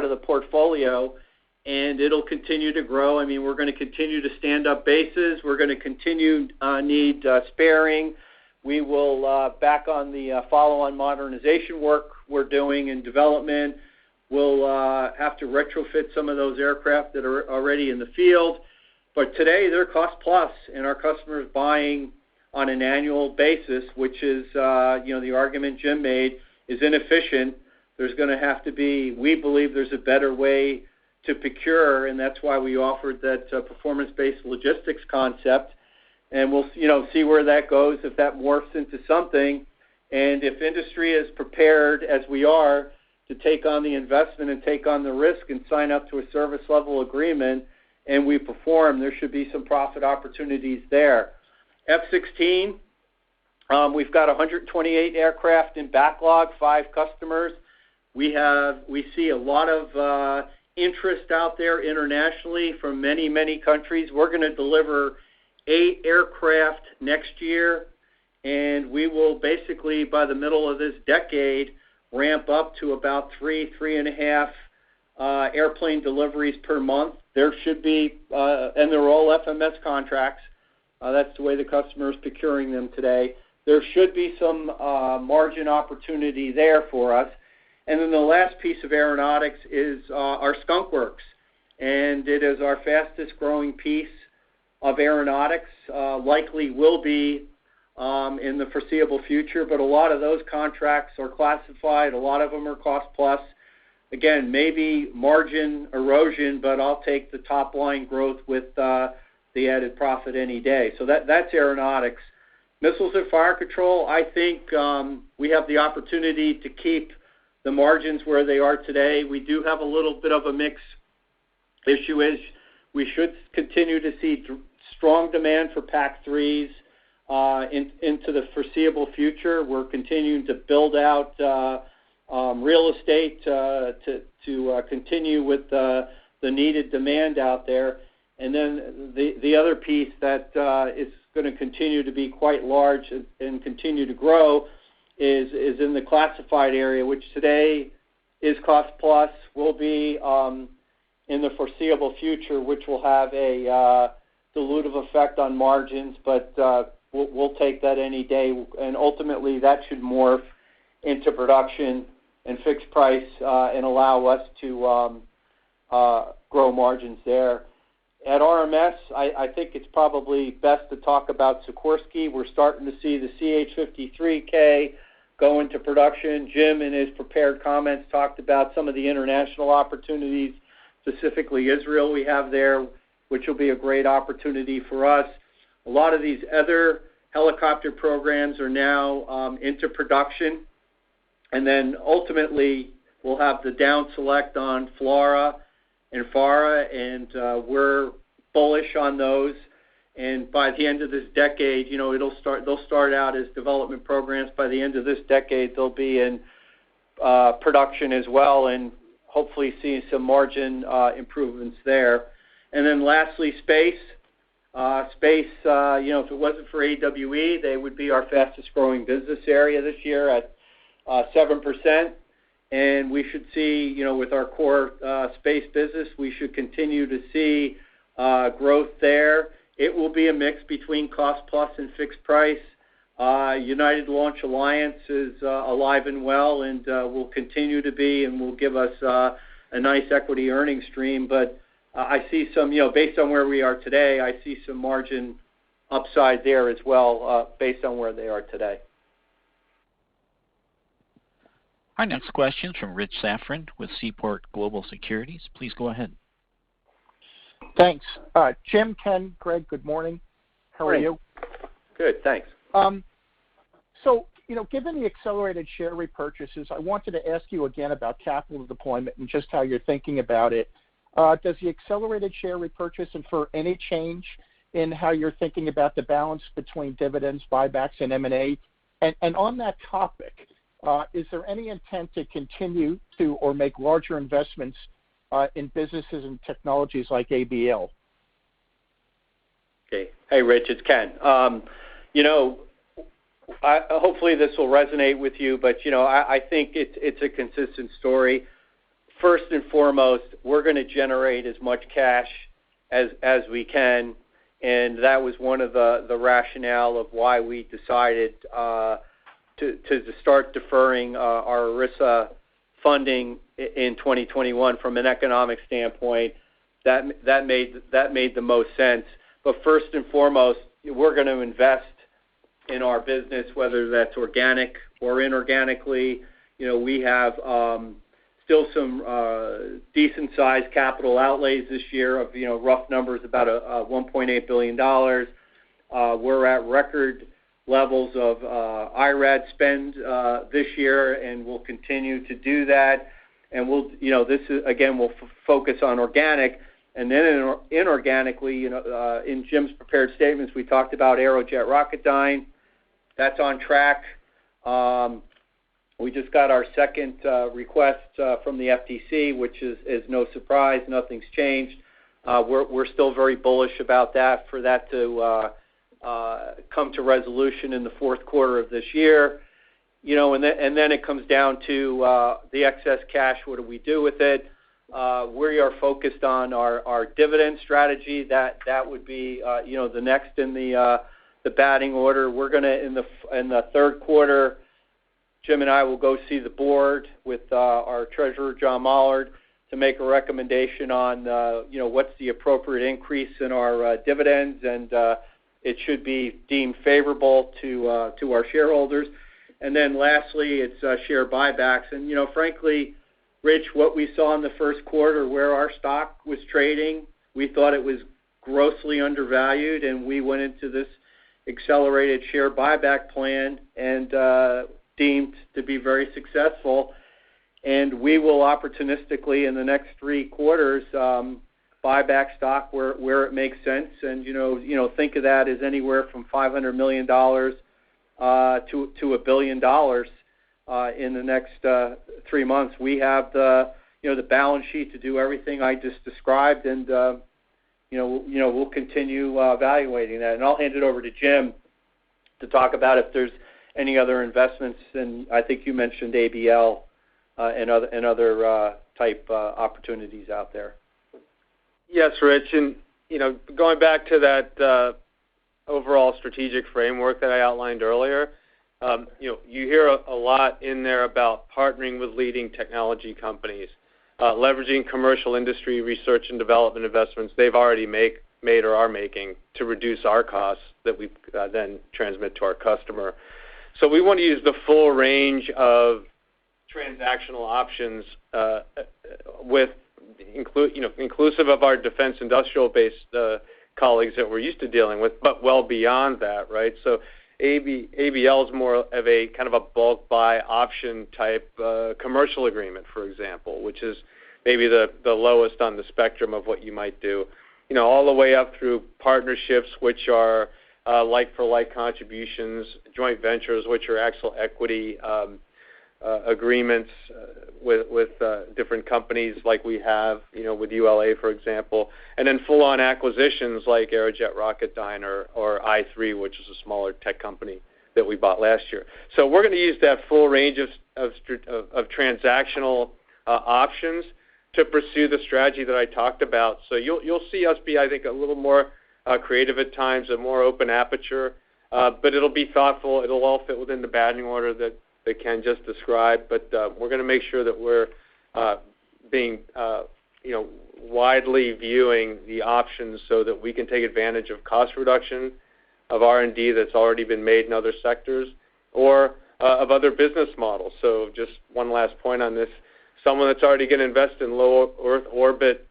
of the portfolio, and it'll continue to grow. I mean, we're going to continue to stand up bases. We're going to continue need sparing. We will back on the follow-on modernization work we're doing in development. We'll have to retrofit some of those aircraft that are already in the field. But today they're cost plus, and our customers buying on an annual basis, which is, the argument Jim made is inefficient. There's going to have to be, we believe there's a better way to procure, and that's why we offered that performance-based logistics concept. And we'll, see where that goes, if that morphs into something. And if industry is prepared, as we are, to take on the investment and take on the risk and sign up to a service level agreement, and we perform, there should be some profit opportunities there. F-16, we've got 128 aircraft in backlog, 5 customers. We see a lot of interest out there internationally from many, many countries. We're going to deliver 8 aircraft next year, and we will basically, by the middle of this decade, ramp up to about 3.5 airplane deliveries per month. There should be, and they're all FMS contracts. That's the way the customer is procuring them today. There should be some margin opportunity there for us. And then the last piece of aeronautics is our Skunk Works, and it is our fastest growing piece of aeronautics, likely will be in the foreseeable future, but a lot of those contracts are classified. A lot of them are cost plus. Again, maybe margin erosion, but I'll take the top line growth with the added profit any day. So that's aeronautics. Missiles and Fire Control, I think we have the opportunity to keep the margins where they are today. We do have a little bit of a mix issue. Is we should continue to see strong demand for PAC-3s into the foreseeable future. We're continuing to build out real estate to continue with the needed demand out there. And then the other piece that is going to continue to be quite large and continue to grow is in the classified area, which today is cost plus, will be in the foreseeable future, which will have a dilutive effect on margins, but we'll take that any day, and ultimately that should morph into production and fixed price and allow us to grow margins there. At RMS, I think it's probably best to talk about Sikorsky. We're starting to see the CH-53K go into production. Jim, in his prepared comments, talked about some of the international opportunities, specifically Israel we have there, which will be a great opportunity for us. A lot of these other helicopter programs are now into production. And then ultimately, we'll have the down select on FLRAA and FARA, and we're bullish on those. And by the end of this decade, they'll start out as development programs. By the end of this decade, they'll be in production as well, and hopefully see some margin improvements there. And then lastly, space. If it wasn't for AWE, they would be our fastest growing business area this year at 7%. And we should see, with our core space business, we should continue to see growth there. It will be a mix between cost plus and fixed price. United Launch Alliance is alive and well, and will continue to be, and will give us a nice equity earning stream. But I see some, based on where we are today, I see some margin upside there as well, based on where they are today. Our next question is from Rich Safran with Seaport Global Securities. Please go ahead. Thanks. Jim, Ken, Greg, good morning. How are you? Good, thanks. So, given the accelerated share repurchases, I wanted to ask you again about capital deployment and just how you're thinking about it. does the accelerated share repurchase infer any change in how you're thinking about the balance between dividends, buybacks, and M&A? And on that topic, is there any intent to continue to or make larger investments in businesses and technologies like ABL? Okay. Hey, Rich, it's Ken. Hopefully this will resonate with you, but I think it's a consistent story. First and foremost, we're going to generate as much cash as we can, and that was one of the rationale of why we decided to start deferring our ERISA funding in 2021 from an economic standpoint. That made the most sense. But first and foremost, we're going to invest in our business, whether that's organic or inorganically. We have still some decent-sized capital outlays this year of, rough numbers, about $1.8 billion. We're at record levels of IRAD spend this year, and we'll continue to do that. And we'll focus on organic. And then inorganically, in Jim's prepared statements, we talked about Aerojet Rocketdime. That's on track. We just got our second request from the FTC, which is no surprise. Nothing's changed. We're still very bullish about that, for that to come to resolution in the fourth quarter of this year. And then it comes down to the excess cash. What do we do with it? We are focused on our dividend strategy. That would be the next in the batting order. We're going to in the third quarter, Jim and I will go see the board with our treasurer John Mollard to make a recommendation on what's the appropriate increase in our dividends, and it should be deemed favorable to our shareholders. And then lastly, it's share buybacks. And frankly, Rich, what we saw in the first quarter, where our stock was trading, we thought it was grossly undervalued, and we went into this accelerated share buyback plan and deemed to be very successful. And we will opportunistically in the next 3 quarters buy back stock where it makes sense. And think of that as anywhere from $500 million to $1 billion in the next 3 months. We have the balance sheet to do everything I just described, and we'll continue evaluating that. And I'll hand it over to Jim to talk about if there's any other investments. And I think you mentioned ABL and other type opportunities out there. Yes, Rich, and going back to that overall strategic framework that I outlined earlier. You hear a lot in there about partnering with leading technology companies, leveraging commercial industry research and development investments they've already made or are making to reduce our costs that we then transmit to our customer. So we want to use the full range of transactional options inclusive of our defense industrial-based colleagues that we're used to dealing with, but well beyond that, right? So ABL is more of a kind of a bulk buy option type commercial agreement, for example, which is maybe the lowest on the spectrum of what you might do. All the way up through partnerships, which are like-for-like contributions, joint ventures, which are actual equity agreements with different companies like we have, with ULA, for example, and then full-on acquisitions like Aerojet Rocketdime or I3, which is a smaller tech company that we bought last year. So we're going to use that full range of transactional options to pursue the strategy that I talked about. So you'll see us be, I think, a little more creative at times, a more open aperture, but it'll be thoughtful. It'll all fit within the batting order that Ken just described, but we're going to make sure that we're being, widely viewing the options so that we can take advantage of cost reduction, of R&D that's already been made in other sectors, or of other business models. So just one last point on this. Someone that's already going to invest in low Earth orbit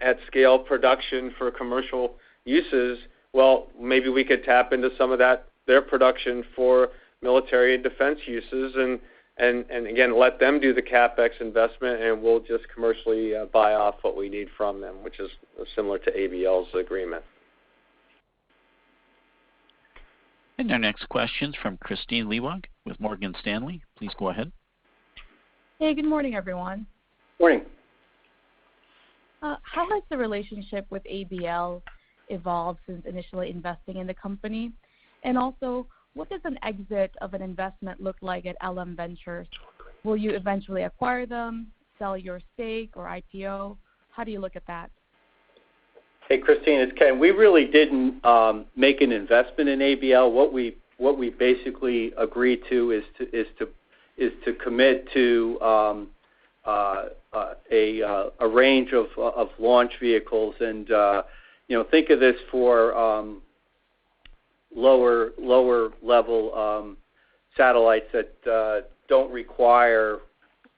at scale production for commercial uses, well, maybe we could tap into some of that, their production for military and defense uses, and again, let them do the CapEx investment, and we'll just commercially buy off what we need from them, which is similar to ABL's agreement. And our next question's from Kristine Liwag with Morgan Stanley. Please go ahead. Hey, good morning, everyone. Morning. How has the relationship with ABL evolved since initially investing in the company? And also, what does an exit of an investment look like at LM Ventures? Will you eventually acquire them, sell your stake, or IPO? How do you look at that? Hey, Christine, it's Ken. We really didn't make an investment in ABL. What we basically agreed to is to commit to a range of launch vehicles, and think of this for lower level satellites that don't require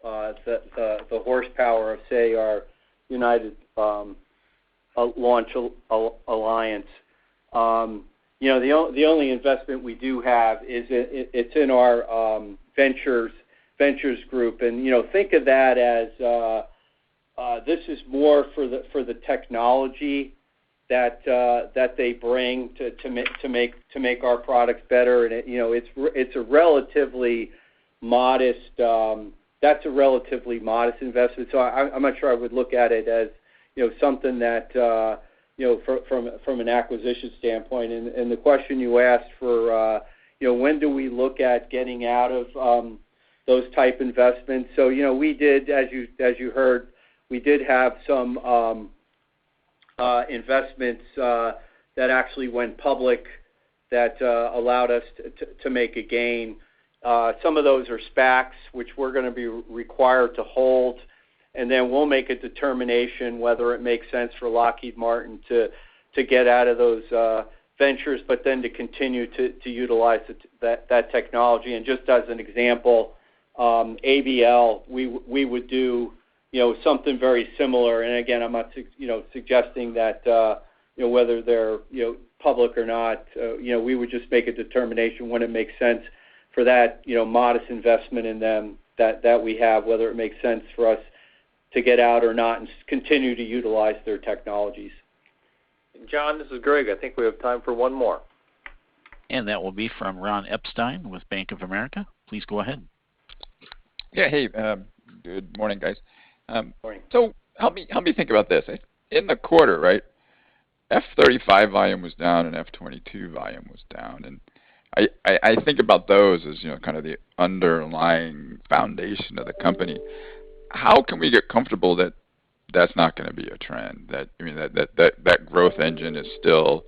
the horsepower of, say, our United Launch Alliance. The only investment we do have is it's in our ventures group, and think of that as this is more for the technology that they bring to make our products better, and it's a relatively modest. That's a relatively modest investment. So I'm not sure I would look at it as something that from an acquisition standpoint. And the question you asked for when do we look at getting out of those type investments? So we did, as you heard, we did have some investments that actually went public that allowed us to make a gain. Some of those are SPACs, which we're going to be required to hold, and then we'll make a determination whether it makes sense for Lockheed Martin to get out of those ventures, but then to continue to utilize that technology. And just as an example, ABL, we would do something very similar. And again, I'm not suggesting that whether they're public or not. We would just make a determination when it makes sense for that modest investment in them that we have, whether it makes sense for us to get out or not and continue to utilize their technologies. John, this is Greg. I think we have time for one more. And that will be from Ron Epstein with Bank of America. Please go ahead. Yeah, hey, good morning, guys. Morning. So help me think about this. In the quarter, right, F-35 volume was down and F-22 volume was down. And I think about those as, kind of the underlying foundation of the company. How can we get comfortable that that's not going to be a trend? That growth engine is still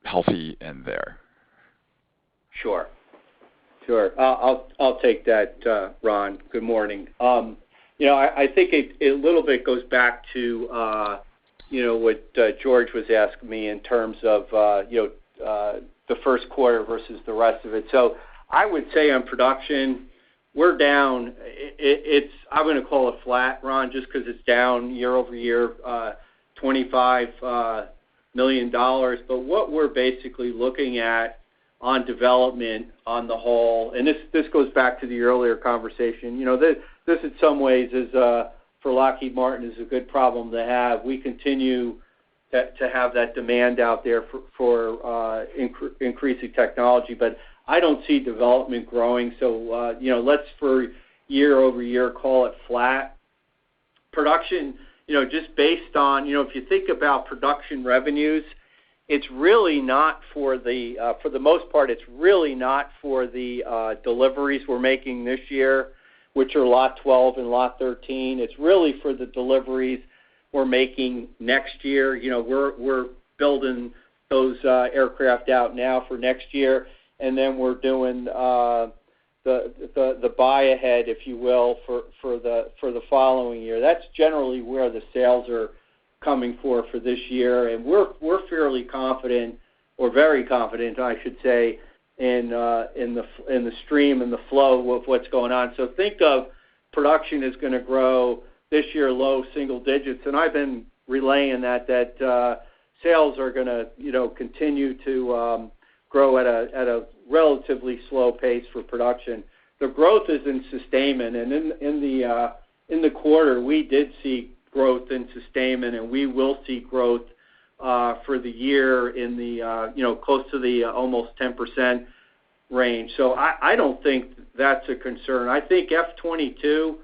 healthy and there. Sure. I'll take that, Ron. Good morning. I think it a little bit goes back to what George was asking me in terms of the first quarter versus the rest of it. So I would say on production, we're down. I'm going to call it flat, Ron, just because it's down year over year, $25 million. But what we're basically looking at on development on the whole, and this goes back to the earlier conversation. This in some ways is for Lockheed Martin is a good problem to have. We continue to have that demand out there for increasing technology, but I don't see development growing. So let's for year over year call it flat. Production, just based on if you think about production revenues, it's really not for the most part, it's really not for the deliveries we're making this year, which are Lot 12 and Lot 13. It's really for the deliveries we're making next year. We're building those aircraft out now for next year, and then we're doing the buy ahead, if you will, for the following year. That's generally where the sales are coming for this year, and we're fairly confident, or very confident, I should say, in the stream and the flow of what's going on. So think of production is going to grow this year low single digits, and I've been relaying that sales are going to continue to grow at a relatively slow pace for production. the growth is in sustainment, and in the quarter we did see growth in sustainment, and we will see growth for the year in the close to the almost 10% range. So I don't think that's a concern. I think F-22.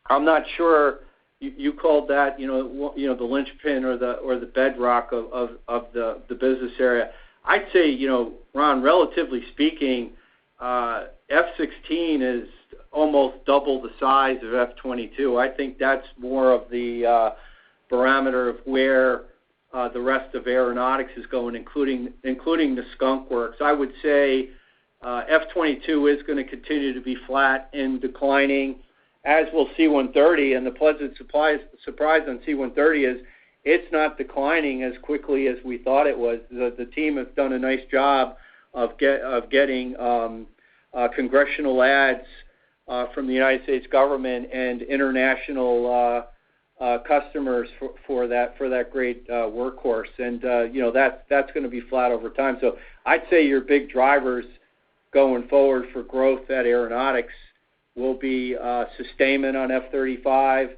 I'm not sure. You called that the linchpin or the bedrock of the business area. I'd say Ron, relatively speaking, F-16 is almost double the size of F-22. I think that's more of the barometer of where the rest of aeronautics is going, including the Skunk Works. I would say F-22 is going to continue to be flat and declining, as will C-130. And the pleasant surprise on C-130 is it's not declining as quickly as we thought it was. The team has done a nice job of getting congressional ads from the United States government and international customers for that great workhorse, and that's going to be flat over time. So I'd say your big drivers going forward for growth at aeronautics will be sustainment on F-35,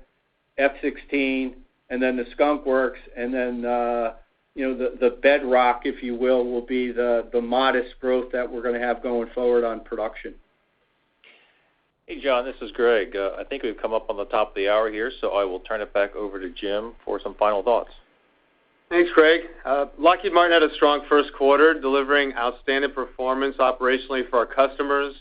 F-16, and then the Skunk Works, and then the bedrock, if you will be the modest growth that we're going to have going forward on production. Hey, John, this is Greg. I think we've come up on the top of the hour here, so I will turn it back over to Jim for some final thoughts. Thanks, Craig. Lockheed Martin had a strong first quarter, delivering outstanding performance operationally for our customers,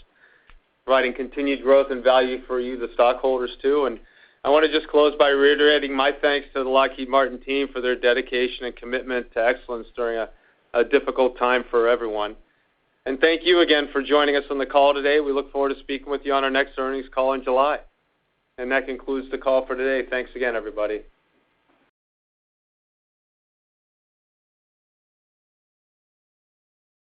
providing continued growth and value for you, the stockholders, too. And I want to just close by reiterating my thanks to the Lockheed Martin team for their dedication and commitment to excellence during a difficult time for everyone. And thank you again for joining us on the call today. We look forward to speaking with you on our next earnings call in July. And that concludes the call for today. Thanks again, everybody.